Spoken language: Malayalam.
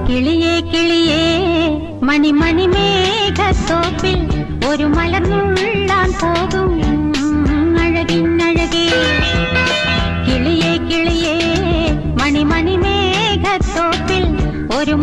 കിളിയേ കിളിയേ മണിമണി മേഘത്തോപ്പിൽ ഒരു മലർന്നുള്ളാൻ പോകും അഴകിന്നഴകേ. കിളിയേ കിളിയേ മണിമണി മേഘത്തോപ്പിൽ ഒരു